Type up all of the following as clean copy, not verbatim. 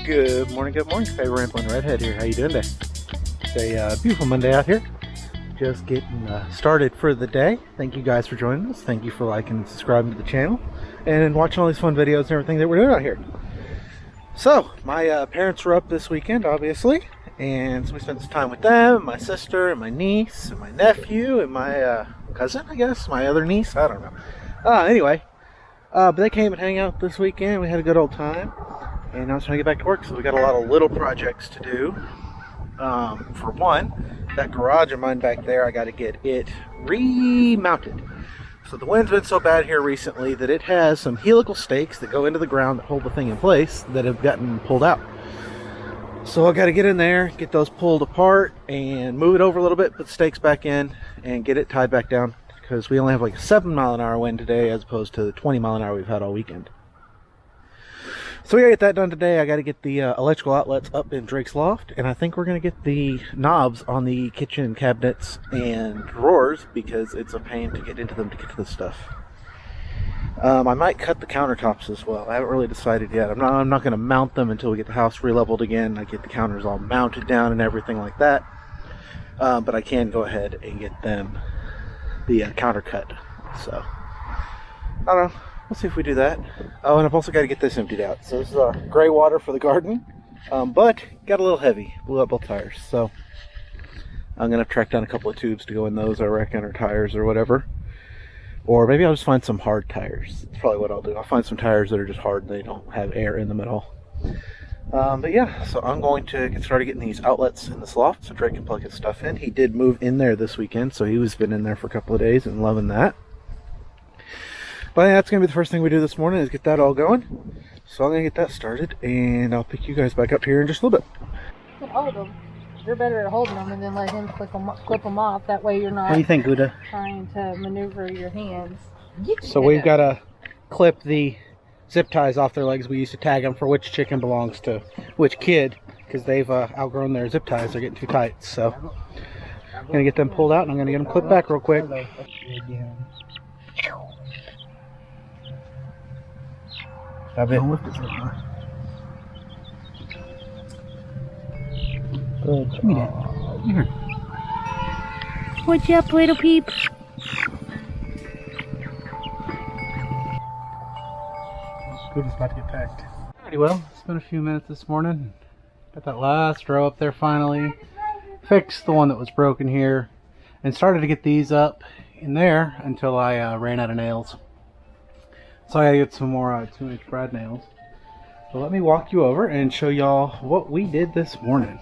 Good morning, favorite rambling redhead here. How you doing today? It's a beautiful Monday out here. Just getting started for the day. Thank you guys for joining us. Thank you for liking and subscribing to the channel and watching all these fun videos and everything that we're doing out here. So, my parents were up this weekend, obviously, and so we spent some time with them, my sister, and my niece, and my nephew, and my cousin, I guess, my other niece, I don't know. Anyway, but they came and hang out this weekend. We had a good old time. And now it's trying to get back to work, so we got a lot of little projects to do. For one, that garage of mine back there, I got to get it remounted. So the wind's been so bad here recently that it has some helical stakes that go into the ground that hold the thing in place that have gotten pulled out. So I got to get in there, get those pulled apart, and move it over a little bit, put the stakes back in, and get it tied back down. Because we only have like a 7-mile-an-hour wind today as opposed to the 20-mile-an-hour we've had all weekend. So we gotta get that done today. I gotta get the electrical outlets up in Drake's loft, and I think we're gonna get the knobs on the kitchen cabinets and drawers because it's a pain to get into them to get to this stuff. I might cut the countertops as well. I haven't really decided yet. I'm not gonna mount them until we get the house re-leveled again. I get the counters all mounted down and everything like that. But I can go ahead and get them the counter cut. So I don't know. We'll see if we do that. Oh, and I've also got to get this emptied out. So this is our gray water for the garden, but got a little heavy. Blew up both tires. So I'm going to track down a couple of tubes to go in those, I reckon, or tires or whatever. Or maybe I'll just find some hard tires. That's probably what I'll do. I'll find some tires that are just hard and they don't have air in them at all. But yeah, so I'm going to get started getting these outlets in this loft so Drake can plug his stuff in. He did move in there this weekend, so he's been in there for a couple of days and loving that. But yeah, that's going to be the first thing we do this morning is get that all going. So I'm going to get that started and I'll pick you guys back up here in just a little bit. You can hold them. You're better at holding them and then let him clip them off. That way you're not What do you think, Gouda? trying to maneuver your hands. So we've got to clip the zip ties off their legs. We used to tag them for which chicken belongs to which kid because they've outgrown their zip ties. They're getting too tight. So I'm going to get them pulled out and I'm going to get them clipped back real quick. Stop it. Don't lift it so high. Oh, give me that. Here. What's up, little peep? Good, it's about to get packed. Alrighty, well, it's been a few minutes this morning. Got that last row up there finally. Fixed the one that was broken here. And started to get these up in there until I ran out of nails. So I gotta get some more 2-inch brad nails. So let me walk you over and show y'all what we did this morning.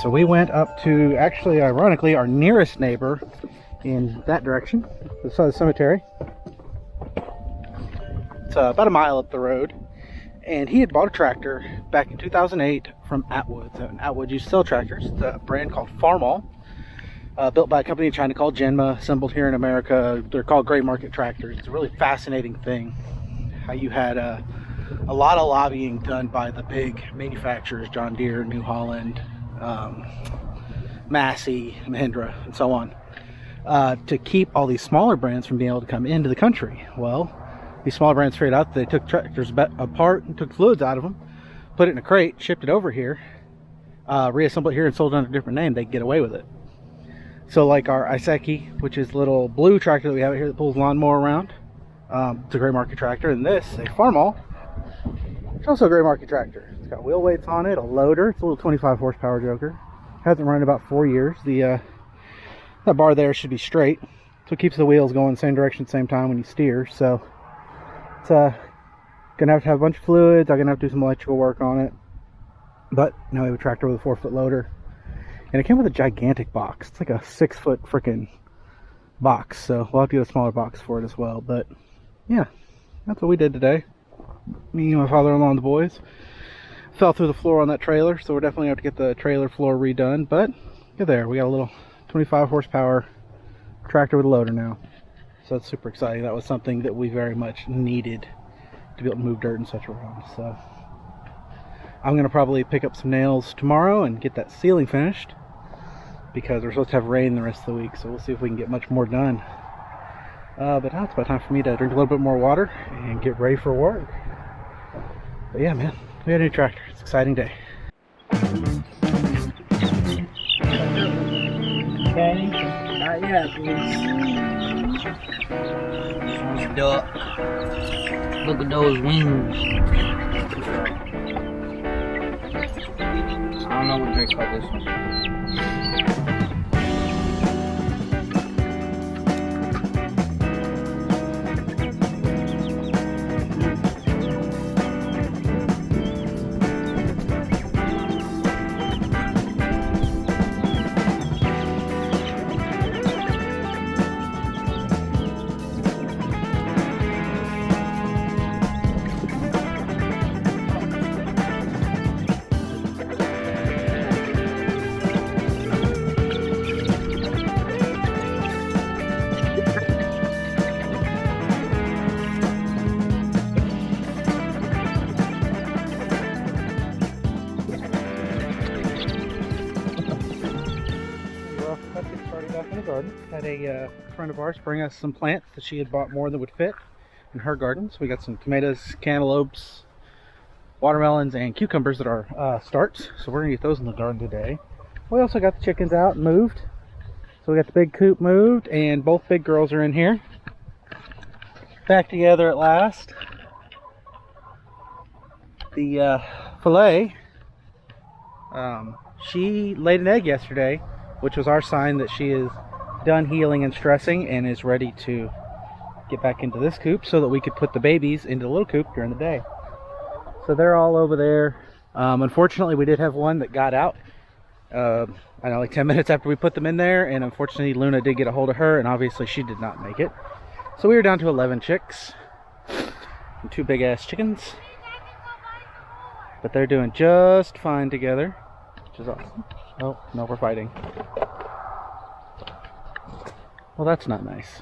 So we went up to, actually, ironically, our nearest neighbor in that direction, this side of the cemetery. It's about a mile up the road. And he had bought a tractor back in 2008 from Atwood. So Atwood used to sell tractors. It's a brand called Farmall. Built by a company in China called Genma, assembled here in America. They're called gray market tractors. It's a really fascinating thing how you had a lot of lobbying done by the big manufacturers, John Deere, New Holland, Massey, Mahindra, and so on, to keep all these smaller brands from being able to come into the country. Well, these smaller brands figured out that they took tractors apart and took fluids out of them, put it in a crate, shipped it over here, reassembled it here and sold it under a different name. They could get away with it. So like our Iseki, which is the little blue tractor that we have here that pulls lawnmower around, it's a gray market tractor, and this, a Farmall, it's also a gray market tractor. It's got wheel weights on it, a loader, it's a little 25 horsepower joker. Hasn't run in about 4 years. The that bar there should be straight, so it keeps the wheels going the same direction at the same time when you steer. So it's gonna have to have a bunch of fluids. I'm gonna have to do some electrical work on it. But now we have a tractor with a 4-foot loader. And it came with a gigantic box. It's like a 6-foot freaking box. So we'll have to get a smaller box for it as well. But yeah, that's what we did today. Me and my father-in-law and the boys fell through the floor on that trailer. So we're definitely going to have to get the trailer floor redone. But look there. We got a little 25 horsepower tractor with a loader now. So it's super exciting. That was something that we very much needed to be able to move dirt and such around. So I'm going to probably pick up some nails tomorrow and get that ceiling finished, because we're supposed to have rain the rest of the week, so we'll see if we can get much more done. But now it's about time for me to drink a little bit more water and get ready for work. But yeah, man, We got a new tractor. It's an exciting day. Okay, not yet, please. Duck. Look at those wings. I don't know what they call this one. Let's get started off in the garden. Had a friend of ours bring us some plants that she had bought more than would fit in her garden. So we got some tomatoes, cantaloupes, watermelons, and cucumbers that are starts. So we're gonna get those in the garden today. We also got the chickens out and moved. So we got the big coop moved, and both big girls are in here. Back together at last. The fillet, she laid an egg yesterday, which was our sign that she is done healing and stressing and is ready to get back into this coop so that we could put the babies into the little coop during the day. So they're all over there. Unfortunately, we did have one that got out, I don't know, like 10 minutes after we put them in there, and unfortunately Luna did get a hold of her, and obviously she did not make it. So we were down to 11 chicks and 2 big ass chickens, but they're doing just fine together, which is awesome. Oh, no, we're fighting. Well, that's not nice.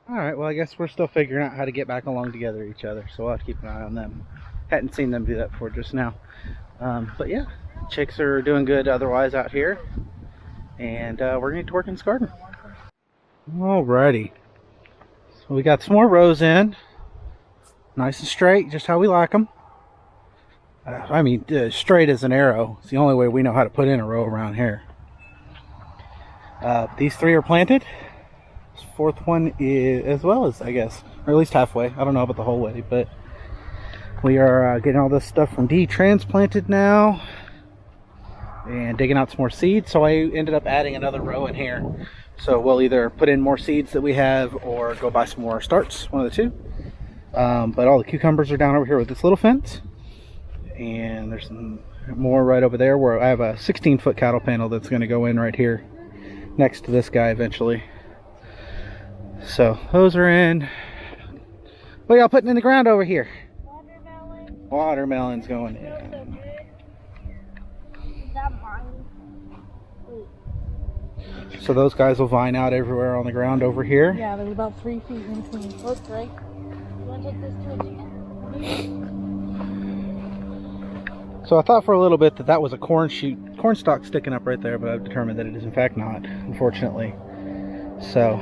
Alright, well, I guess we're still figuring out how to get back along together each other, so we'll have to keep an eye on them. Hadn't seen them do that before just now. But yeah, chicks are doing good otherwise out here. And we're going to get to work in this garden. Alrighty. So we got some more rows in. Nice and straight, just how we like them. I mean, straight as an arrow. It's the only way we know how to put in a row around here. These 3 are planted. This 4th one is as well, as I guess, or at least halfway. I don't know about the whole way, but we are getting all this stuff from D transplanted now and digging out some more seeds. So I ended up adding another row in here. So we'll either put in more seeds that we have or go buy some more starts, one of the two. But all the cucumbers are down over here with this little fence. And there's some more right over there where I have a 16-foot cattle panel that's going to go in right here next to this guy eventually. So those are in. What y'all putting in the ground over here? Watermelon. Watermelons going in. Is that mine? Wait. So those guys will vine out everywhere on the ground over here. Yeah, there's about 3 feet in between. Look, right? You want to take this to a chicken? So I thought for a little bit that that was a corn stalk sticking up right there, but I've determined that it is in fact not, unfortunately. So,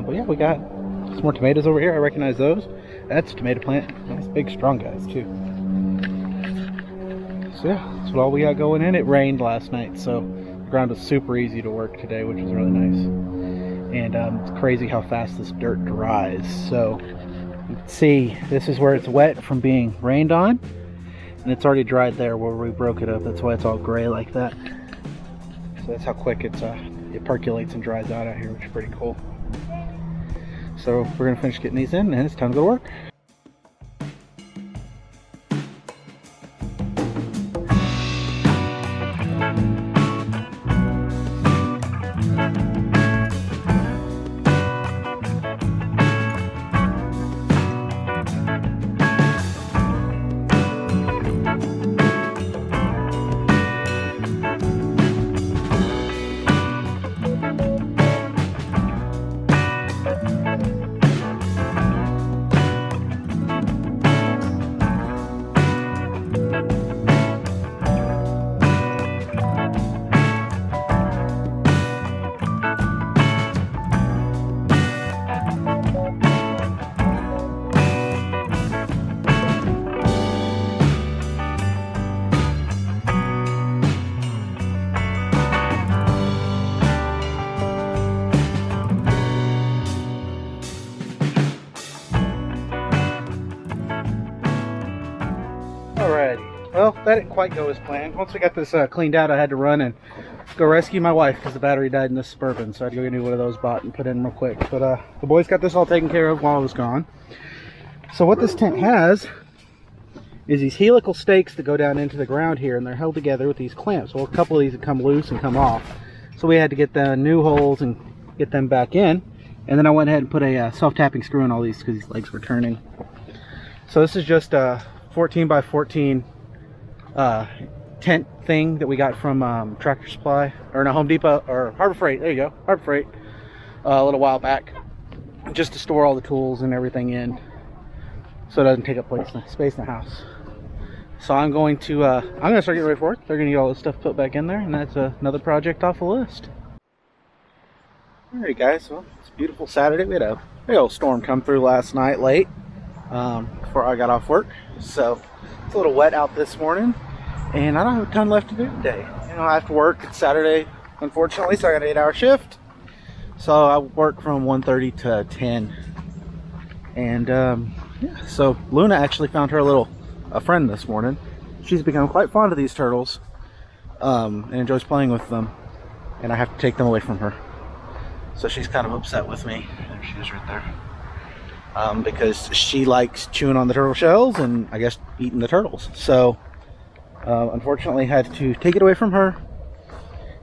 but yeah, we got some more tomatoes over here. I recognize those. That's a tomato plant. Nice big strong guys too. So yeah, that's all we got going in. It rained last night, so the ground was super easy to work today, which was really nice. And it's crazy how fast this dirt dries. So you can see this is where it's wet from being rained on. And it's already dried there where we broke it up. That's why it's all gray like that. So that's how quick it percolates and dries out here, which is pretty cool. So we're gonna finish getting these in, and it's time to go to work. that didn't quite go as planned. Once we got this cleaned out, I had to run and go rescue my wife because the battery died in this Suburban, so I had to go get a new one of those bought and put in real quick. But the boys got this all taken care of while I was gone. So what this tent has is these helical stakes that go down into the ground here, and they're held together with these clamps. Well, a couple of these have come loose and come off, so we had to get the new holes and get them back in. And then I went ahead and put a self-tapping screw in all these because these legs were turning. So this is just a 14 by 14 tent thing that we got from Tractor Supply, or no, Home Depot, or Harbor Freight. There you go, Harbor Freight, a little while back, just to store all the tools and everything in, so it doesn't take up space in the house. So I'm going to start getting ready for work. They're going to get all this stuff put back in there, and that's another project off the list. Alright guys, well, it's a beautiful Saturday. We had a big old storm come through last night late before I got off work. So it's a little wet out this morning, and I don't have a ton left to do today. You know, I have to work. It's Saturday, unfortunately, so I got an 8-hour shift. So I work from 1:30 to 10. And yeah, so Luna actually found her a friend this morning. She's become quite fond of these turtles and enjoys playing with them, and I have to take them away from her. So she's kind of upset with me. There she is right there. Because she likes chewing on the turtle shells and I guess eating the turtles. So unfortunately had to take it away from her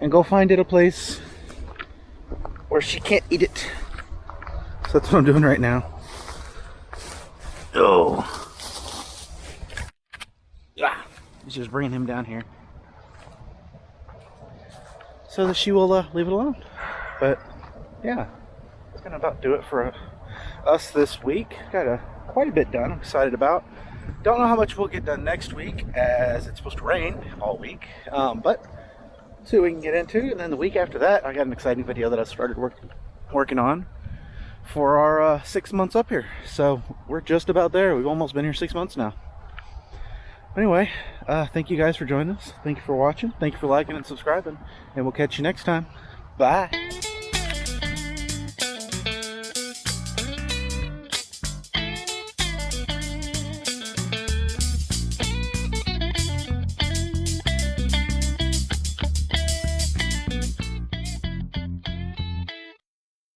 and go find it a place where she can't eat it. So that's what I'm doing right now. Oh. Yeah. He's just bringing him down here so that she will leave it alone. But yeah, it's gonna about do it for us this week. Got quite a bit done. I'm excited about. Don't know how much we'll get done next week, as it's supposed to rain all week. But see what we can get into. And then the week after that, I got an exciting video that I started working on for our 6 months up here. So we're just about there. We've almost been here 6 months now. Anyway, thank you guys for joining us. Thank you for watching. Thank you for liking and subscribing. And we'll catch you next time. Bye.